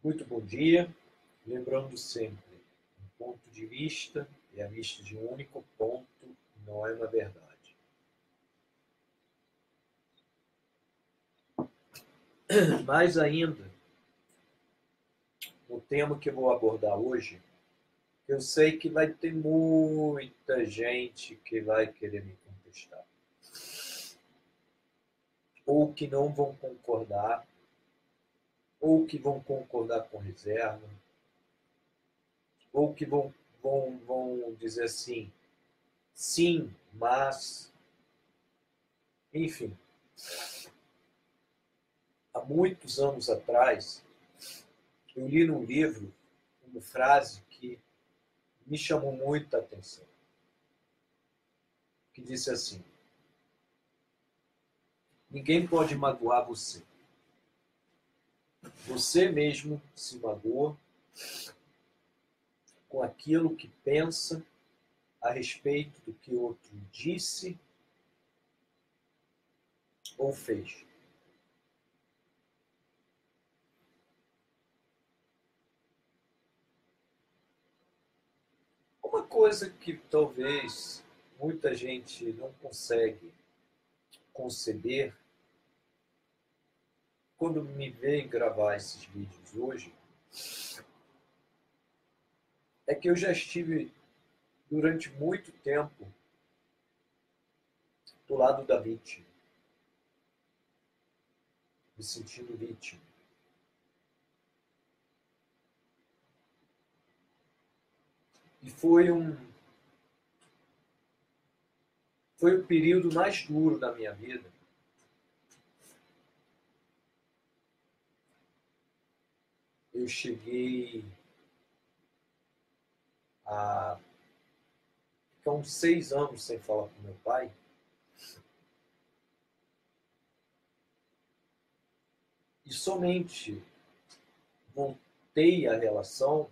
Muito bom dia. Lembrando sempre, um ponto de vista é a vista de um único ponto, não é uma verdade. Mais ainda, o tema que eu vou abordar hoje, eu sei que vai ter muita gente que vai querer me contestar, ou que não vão concordar, ou que vão concordar com reserva, ou que vão dizer assim, sim, mas, enfim. Há muitos anos atrás, eu li num livro uma frase que me chamou muita atenção, que disse assim: ninguém pode magoar você. Você mesmo se magoa com aquilo que pensa a respeito do que outro disse ou fez. Uma coisa que talvez muita gente não consegue conceber quando me vê gravar esses vídeos hoje é que eu já estive durante muito tempo do lado da vítima, me sentindo vítima. E foi o período mais duro da minha vida. Eu cheguei a ficar uns 6 anos sem falar com meu pai. E somente voltei à relação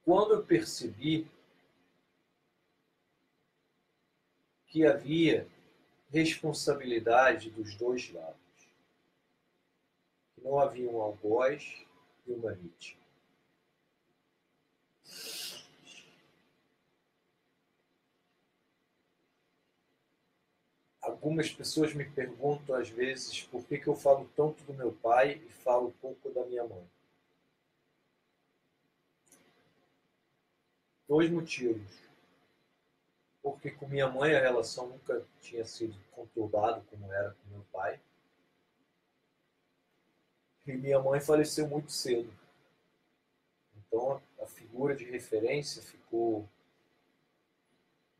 quando eu percebi que havia responsabilidade dos dois lados. Que não havia um algoz e uma vítima. Algumas pessoas me perguntam às vezes por que eu falo tanto do meu pai e falo pouco da minha mãe. 2 motivos. Porque com minha mãe a relação nunca tinha sido conturbada como era com meu pai. E minha mãe faleceu muito cedo. Então a figura de referência ficou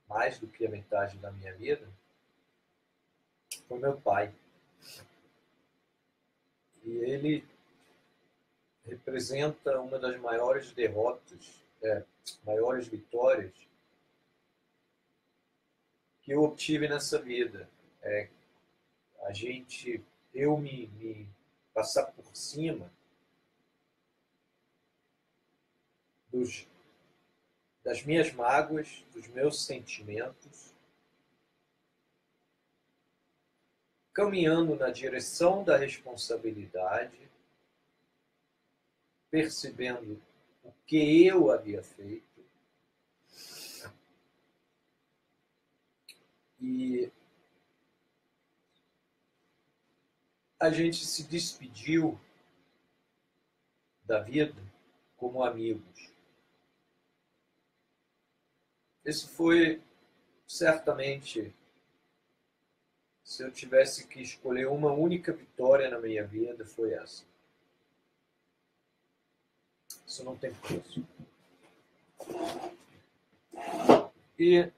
mais do que a metade da minha vida foi meu pai. E ele representa uma das maiores derrotas, maiores vitórias que eu obtive nessa vida. A gente, eu me passar por cima das minhas mágoas, dos meus sentimentos, caminhando na direção da responsabilidade, percebendo o que eu havia feito e a gente se despediu da vida como amigos. Esse foi, certamente, se eu tivesse que escolher uma única vitória na minha vida, foi essa. Isso não tem preço. E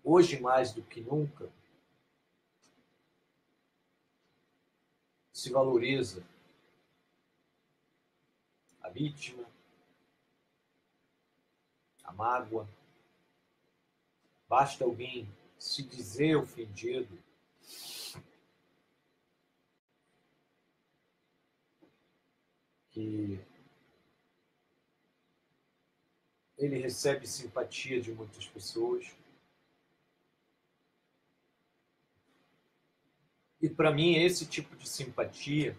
hoje, mais do que nunca, se valoriza a vítima, a mágoa. Basta alguém se dizer ofendido que ele recebe simpatia de muitas pessoas. E para mim, esse tipo de simpatia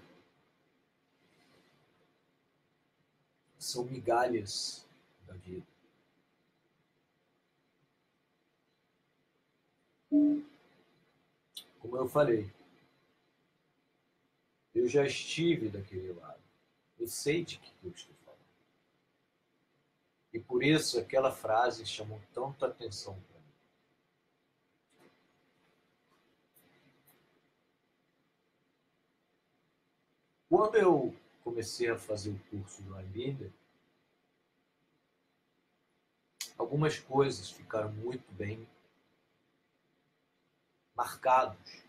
são migalhas da vida. Como eu falei, eu já estive daquele lado. Eu sei de que eu estou falando. E por isso aquela frase chamou tanto atenção para mim. Quando eu comecei a fazer o curso do Airbnb, algumas coisas ficaram muito bem marcados.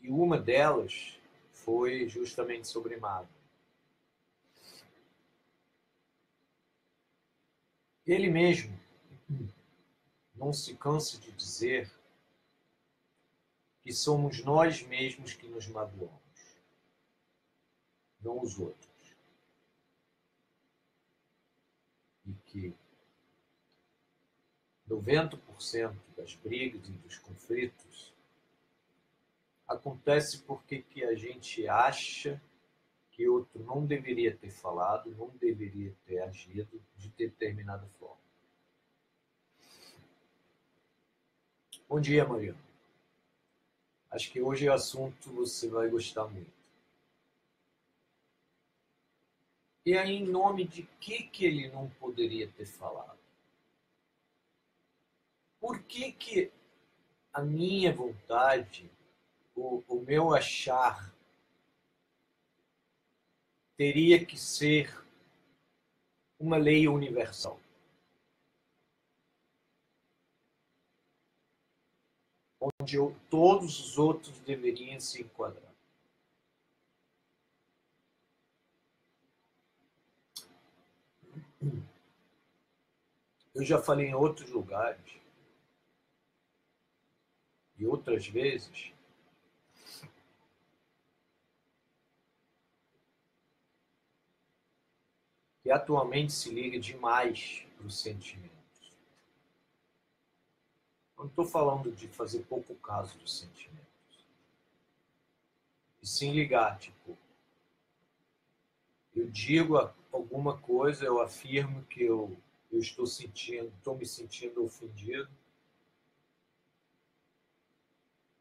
E uma delas foi justamente sobre Mago. Ele mesmo não se cansa de dizer que somos nós mesmos que nos magoamos, não os outros. E que 90% das brigas e dos conflitos acontece porque que a gente acha que outro não deveria ter falado, não deveria ter agido de determinada forma. Bom dia, Mariana. Acho que hoje o assunto você vai gostar muito. E aí, em nome de que ele não poderia ter falado? Por que a minha vontade, o meu achar, teria que ser uma lei universal? Onde todos os outros deveriam se enquadrar. Eu já falei em outros lugares e outras vezes que atualmente se liga demais para os sentimentos. Eu não estou falando de fazer pouco caso dos sentimentos. E sim ligar, tipo, eu digo alguma coisa, eu afirmo que eu estou me sentindo ofendido.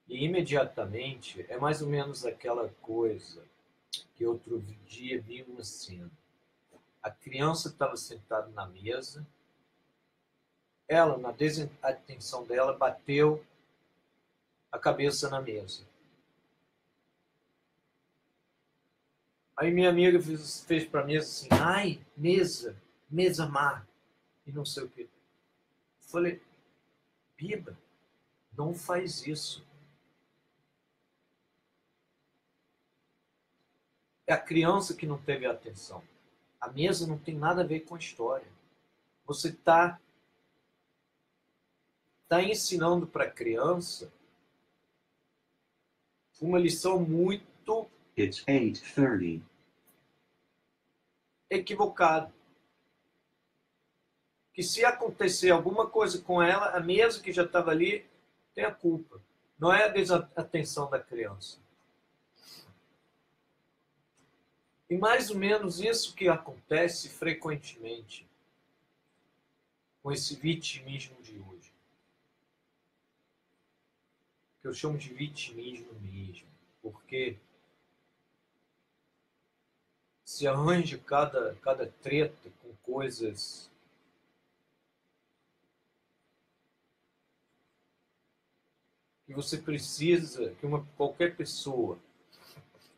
E imediatamente é mais ou menos aquela coisa que outro dia vi uma cena. A criança estava sentada na mesa, ela, na desatenção dela, bateu a cabeça na mesa. Aí minha amiga fez para mim assim, ai, mesa má, e não sei o quê. Falei, Biba, não faz isso. É a criança que não teve atenção. A mesa não tem nada a ver com a história. Você está ensinando para a criança uma lição muito It's 8:30. equivocada. Que se acontecer alguma coisa com ela, a mesa que já estava ali tem a culpa. Não é a desatenção da criança. E mais ou menos isso que acontece frequentemente com esse vitimismo de hoje. Que eu chamo de vitimismo mesmo. Porque se arranja cada treta com coisas que você precisa, que qualquer pessoa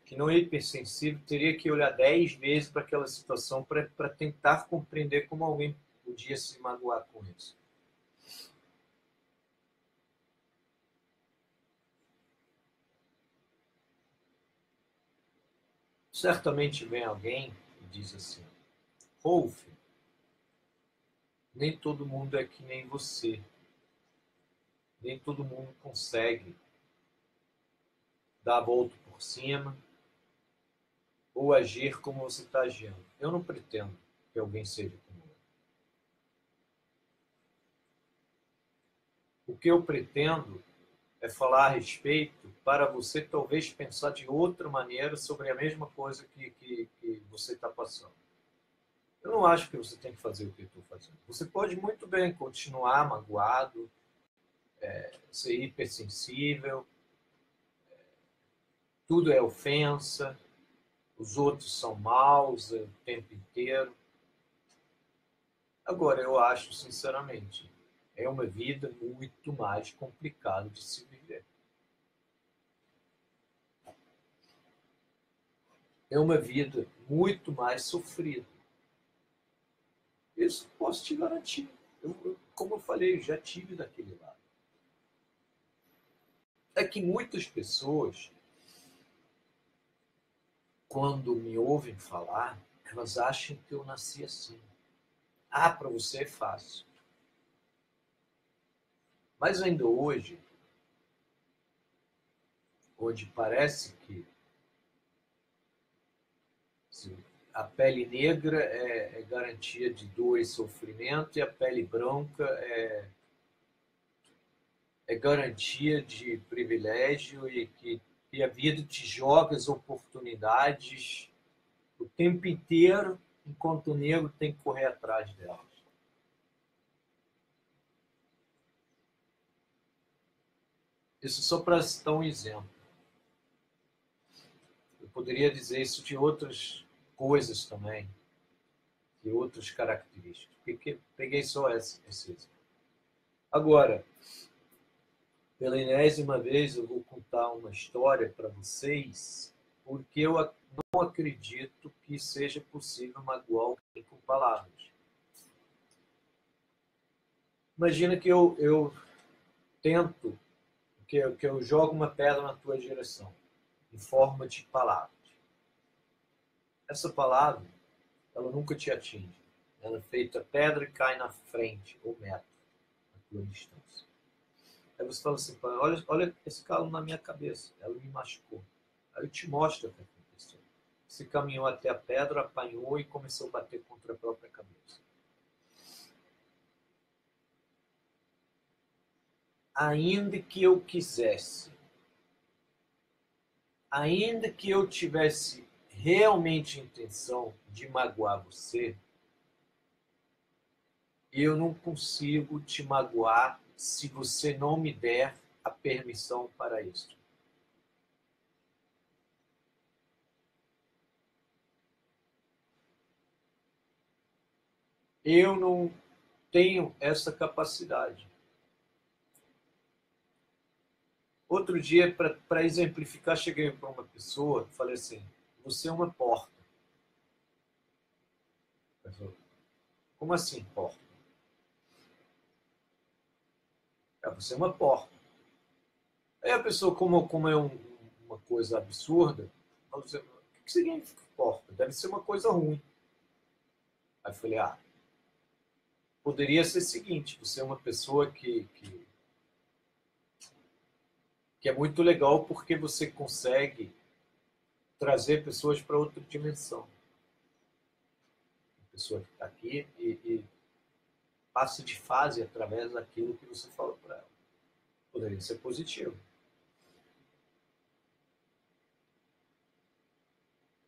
que não é hipersensível teria que olhar 10 vezes para aquela situação para tentar compreender como alguém podia se magoar com isso. Certamente vem alguém e diz assim, Rolf, nem todo mundo é que nem você. Nem todo mundo consegue dar a volta por cima ou agir como você está agindo. Eu não pretendo que alguém seja como eu. O que eu pretendo é falar a respeito para você talvez pensar de outra maneira sobre a mesma coisa que você está passando. Eu não acho que você tem que fazer o que eu estou fazendo. Você pode muito bem continuar magoado, ser hipersensível, tudo é ofensa, os outros são maus o tempo inteiro. Agora, eu acho, sinceramente, é uma vida muito mais complicada de se viver. É uma vida muito mais sofrida. Isso posso te garantir. Como eu falei, já tive daquele lado. É que muitas pessoas, quando me ouvem falar, elas acham que eu nasci assim. Ah, para você é fácil. Mas ainda hoje, onde parece que a pele negra é garantia de dor e sofrimento e a pele branca é garantia de privilégio e que a vida te joga as oportunidades o tempo inteiro, enquanto o negro tem que correr atrás delas. Isso só para citar um exemplo. Eu poderia dizer isso de outras coisas também, de outras características. Peguei só esse exemplo. Agora, pela enésima vez, eu vou contar uma história para vocês, porque eu não acredito que seja possível magoar alguém com palavras. Imagina que eu tento, que eu jogo uma pedra na tua direção, em forma de palavras. Essa palavra, ela nunca te atinge. Ela é feita pedra e cai na frente, ou metro, na tua distância. Aí você fala assim, olha esse calo na minha cabeça, ela me machucou. Aí eu te mostro o que aconteceu. Você caminhou até a pedra, apanhou e começou a bater contra a própria cabeça. Ainda que eu quisesse, ainda que eu tivesse realmente intenção de magoar você, eu não consigo te magoar se você não me der a permissão para isso. Eu não tenho essa capacidade. Outro dia, para exemplificar, cheguei para uma pessoa e falei assim, você é uma porta. Falou, como assim, porta? Você é uma porta. Aí a pessoa, como é uma coisa absurda, falou assim, o que significa porta? Deve ser uma coisa ruim. Aí eu falei, poderia ser o seguinte, você é uma pessoa que é muito legal porque você consegue trazer pessoas para outra dimensão. A pessoa que está aqui e passa de fase através daquilo que você fala para ela. Poderia ser positivo.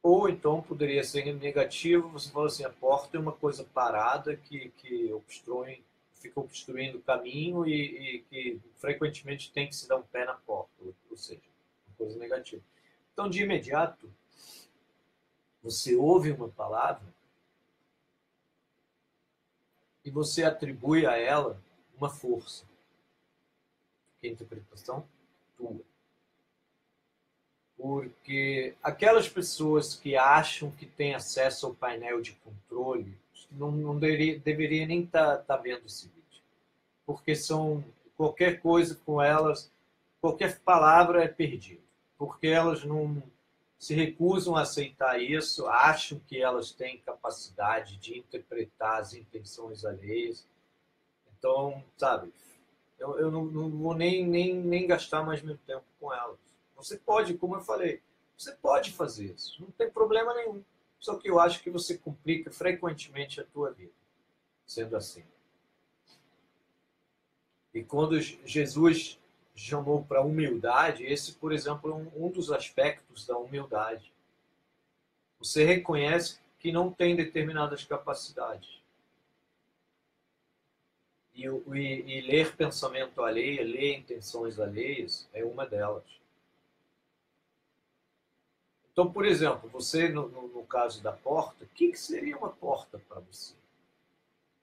Ou então poderia ser negativo, você fala assim, a porta é uma coisa parada que obstrui, fica obstruindo o caminho e que frequentemente tem que se dar um pé na porta, ou seja, uma coisa negativa. Então, de imediato, você ouve uma palavra e você atribui a ela uma força, que é a interpretação tua. Porque aquelas pessoas que acham que têm acesso ao painel de controle não deveria nem estar vendo esse vídeo. Porque qualquer coisa com elas, qualquer palavra é perdida. Porque elas não se recusam a aceitar isso, acham que elas têm capacidade de interpretar as intenções alheias. Então, sabe, eu não vou nem gastar mais meu tempo com elas. Você pode, como eu falei, você pode fazer isso, não tem problema nenhum. Só que eu acho que você complica frequentemente a tua vida, sendo assim. E quando Jesus chamou para humildade, esse, por exemplo, é um dos aspectos da humildade. Você reconhece que não tem determinadas capacidades. E ler pensamento alheio, ler intenções alheias, é uma delas. Então, por exemplo, você, no caso da porta, o que seria uma porta para você?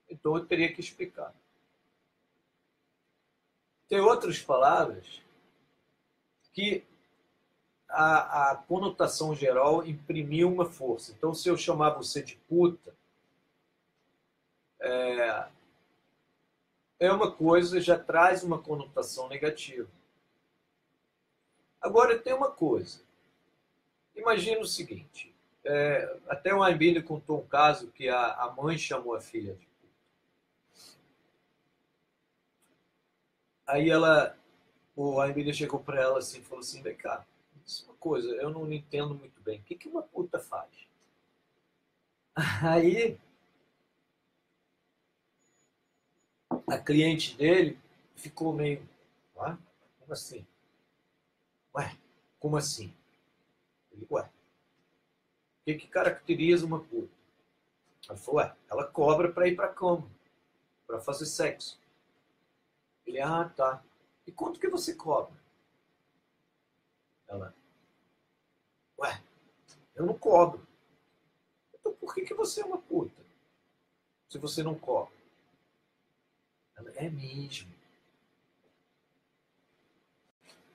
Então, eu teria que explicar. Tem outras palavras que a conotação geral imprimiu uma força. Então, se eu chamar você de puta, é uma coisa, já traz uma conotação negativa. Agora, tem uma coisa. Imagina o seguinte, até o Aimbini contou um caso que a mãe chamou a filha de puta. Aí o Aimbini chegou para ela assim e falou assim, vem cá, isso é uma coisa, eu não entendo muito bem. O que uma puta faz? Aí a cliente dele ficou meio, ué, como assim? Ué, como assim? Ele, ué, o que caracteriza uma puta? Ela falou, ué, ela cobra para ir para a cama, para fazer sexo. Ele, ah, tá. E quanto que você cobra? Ela, ué, eu não cobro. Então por que você é uma puta? Se você não cobra? Ela, é mesmo.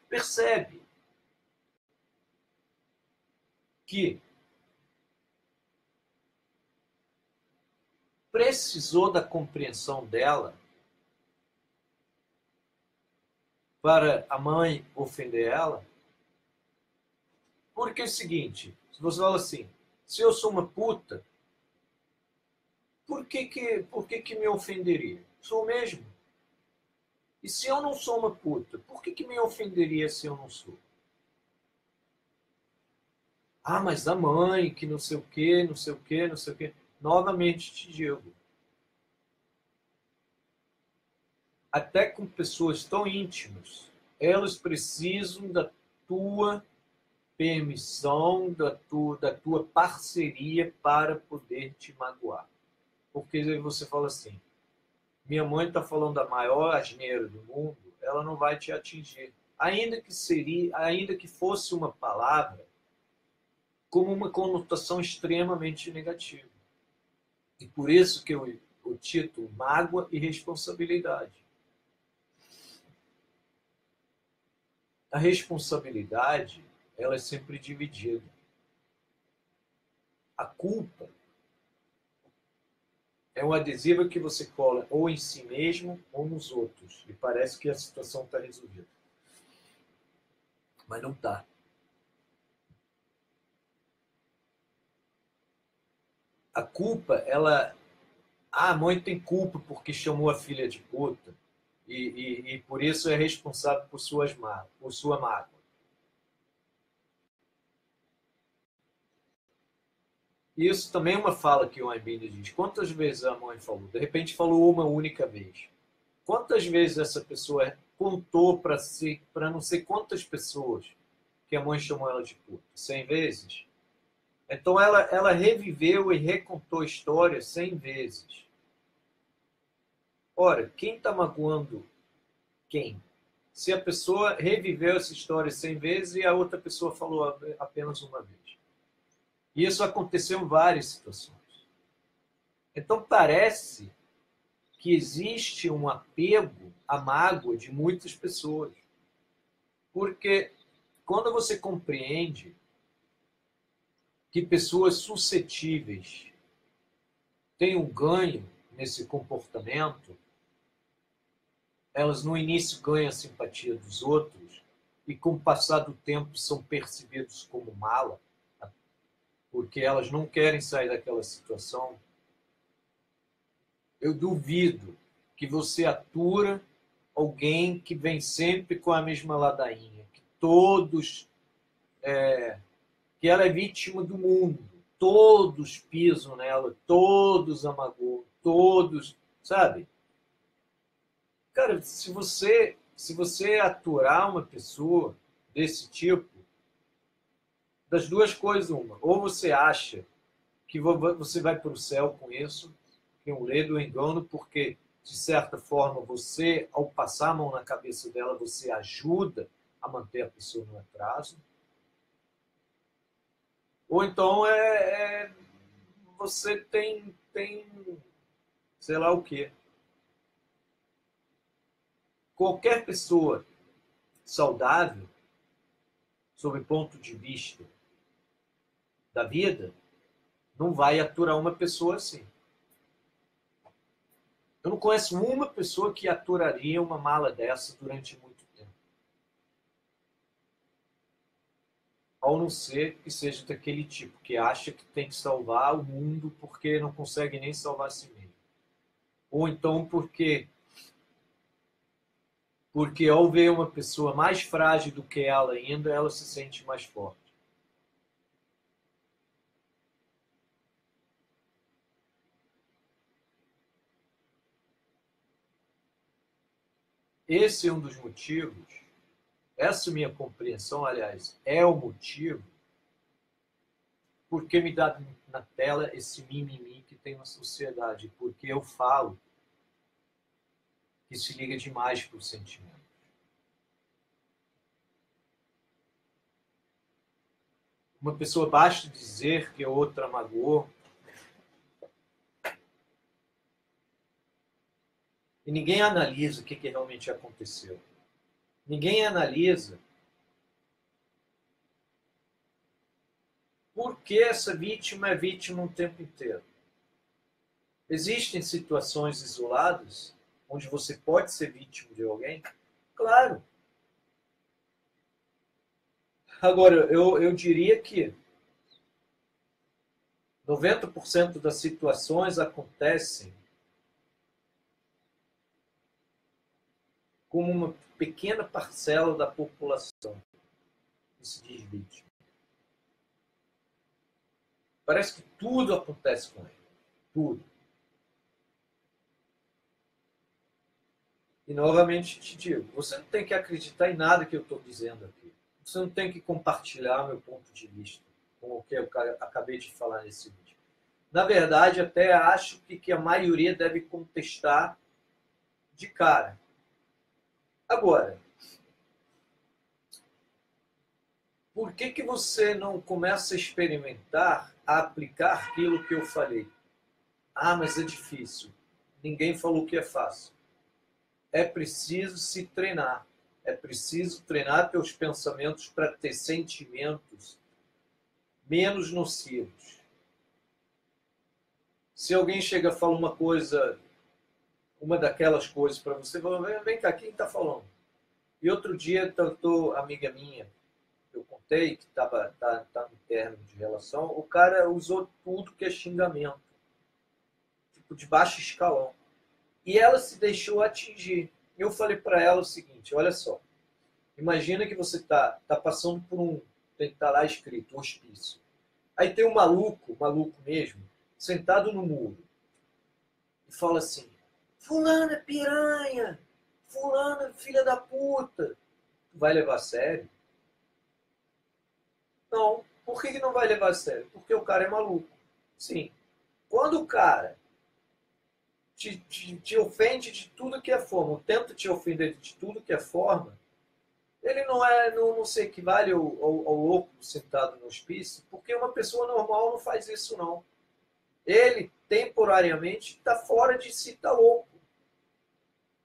Percebe que precisou da compreensão dela para a mãe ofender ela? Porque é o seguinte, se você fala assim, se eu sou uma puta, por que me ofenderia? Sou mesmo. E se eu não sou uma puta, por que me ofenderia se eu não sou? Ah, mas a mãe, que não sei o quê, não sei o quê, não sei o quê. Novamente te digo, até com pessoas tão íntimas, elas precisam da tua permissão, da tua parceria para poder te magoar. Porque você fala assim, minha mãe está falando a maior asneira do mundo, ela não vai te atingir. Ainda que fosse uma palavra como uma conotação extremamente negativa. E por isso que o título mágoa e responsabilidade. A responsabilidade, ela é sempre dividida. A culpa é um adesivo que você cola ou em si mesmo ou nos outros. E parece que a situação está resolvida. Mas não está. A culpa, ela... a mãe tem culpa porque chamou a filha de puta. E por isso é responsável por sua mágoa. Isso também é uma fala que o Aimbini diz. Quantas vezes a mãe falou? De repente falou uma única vez. Quantas vezes essa pessoa contou para não sei quantas pessoas que a mãe chamou ela de puta? 100 vezes? Então ela reviveu e recontou a história 100 vezes. Ora, quem está magoando quem? Se a pessoa reviveu essa história 100 vezes e a outra pessoa falou apenas uma vez. E isso aconteceu em várias situações. Então parece que existe um apego à mágoa de muitas pessoas. Porque quando você compreende que pessoas suscetíveis têm um ganho nesse comportamento, elas no início ganham a simpatia dos outros e com o passar do tempo são percebidos como mala, porque elas não querem sair daquela situação. Eu duvido que você atura alguém que vem sempre com a mesma ladainha, que que ela é vítima do mundo, todos pisam nela, todos a magoam, todos, sabe? Cara, se você aturar uma pessoa desse tipo, das duas coisas, uma. Ou você acha que você vai para o céu com isso, que é um ledo, um engano, porque, de certa forma, você, ao passar a mão na cabeça dela, você ajuda a manter a pessoa no atraso. Ou então você tem sei lá o quê. Qualquer pessoa saudável, sob o ponto de vista da vida, não vai aturar uma pessoa assim. Eu não conheço uma pessoa que aturaria uma mala dessa durante muito tempo. Ao não ser que seja daquele tipo, que acha que tem que salvar o mundo porque não consegue nem salvar a si mesmo. Ou então porque ao ver uma pessoa mais frágil do que ela ainda, ela se sente mais forte. Esse é um dos motivos, essa minha compreensão, aliás, é o motivo porque me dá na tela esse mimimi que tem na sociedade, porque eu falo que se liga demais para o sentimento. Uma pessoa basta dizer que a outra magoou e ninguém analisa o que realmente aconteceu. Ninguém analisa por que essa vítima é vítima o tempo inteiro. Existem situações isoladas onde você pode ser vítima de alguém? Claro. Agora, eu diria que 90% das situações acontecem como uma pequena parcela da população que se diz vítima. Parece que tudo acontece com ele. Tudo. E novamente te digo, você não tem que acreditar em nada que eu estou dizendo aqui. Você não tem que compartilhar meu ponto de vista com o que eu acabei de falar nesse vídeo. Na verdade, até acho que a maioria deve contestar de cara. Agora, por que você não começa a experimentar, a aplicar aquilo que eu falei? Ah, mas é difícil. Ninguém falou que é fácil. É preciso se treinar. É preciso treinar teus pensamentos para ter sentimentos menos nocivos. Se alguém chega a falar uma coisa, uma daquelas coisas para você, vem cá, quem está falando? E outro dia, amiga minha, eu contei que tá no término de relação, o cara usou tudo que é xingamento, tipo de baixo escalão. E ela se deixou atingir. Eu falei para ela o seguinte, olha só, imagina que você tá passando por tem que estar lá escrito, hospício. Aí tem um maluco mesmo, sentado no muro, e fala assim, fulana piranha, fulana filha da puta. Tu vai levar a sério? Não. Por que não vai levar a sério? Porque o cara é maluco. Sim. Quando o cara te ofende de tudo que é forma, ou tenta te ofender de tudo que é forma, ele não se equivale ao louco sentado no hospício, porque uma pessoa normal não faz isso, não. Ele, temporariamente, está fora de si, está louco.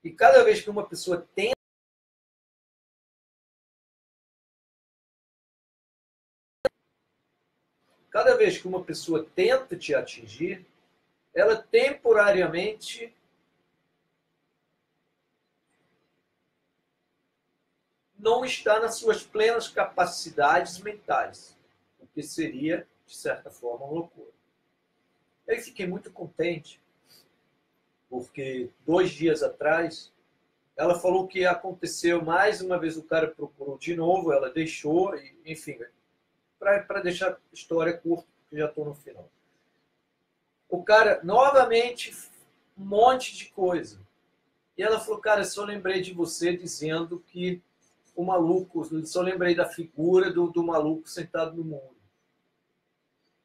E cada vez que uma pessoa tenta, te atingir, ela temporariamente não está nas suas plenas capacidades mentais, o que seria, de certa forma, uma loucura. Eu fiquei muito contente, porque 2 dias atrás, ela falou que aconteceu mais uma vez, o cara procurou de novo, ela deixou, enfim, para deixar a história curta, porque já estou no final. O cara, novamente, um monte de coisa. E ela falou, cara, só lembrei de você dizendo que o maluco, só lembrei da figura do maluco sentado no muro.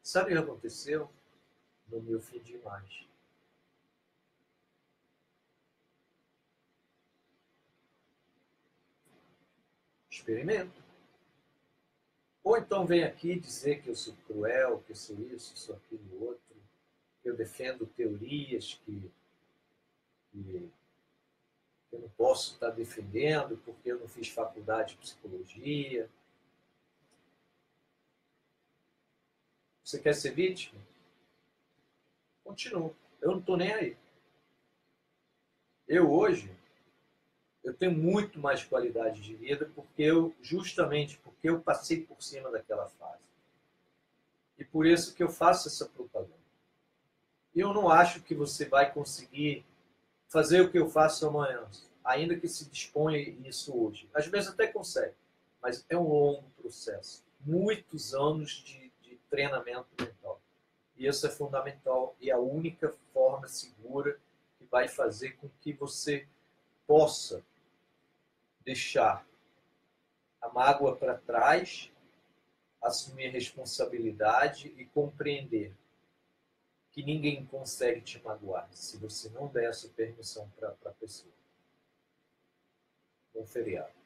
Sabe o que aconteceu? No meu fim de imagem. Experimento. Ou então vem aqui dizer que eu sou cruel, que eu sou isso, sou aquilo outro, que eu defendo teorias que eu não posso estar defendendo porque eu não fiz faculdade de psicologia. Você quer ser vítima? Continua. Eu não estou nem aí. Eu hoje, eu tenho muito mais qualidade de vida justamente porque eu passei por cima daquela fase. E por isso que eu faço essa propaganda. E eu não acho que você vai conseguir fazer o que eu faço amanhã, ainda que se disponha isso hoje. Às vezes até consegue, mas é um longo processo. Muitos anos de treinamento mental. E isso é fundamental e a única forma segura que vai fazer com que você possa deixar a mágoa para trás, assumir a responsabilidade e compreender que ninguém consegue te magoar se você não der essa permissão para a pessoa. Bom feriado.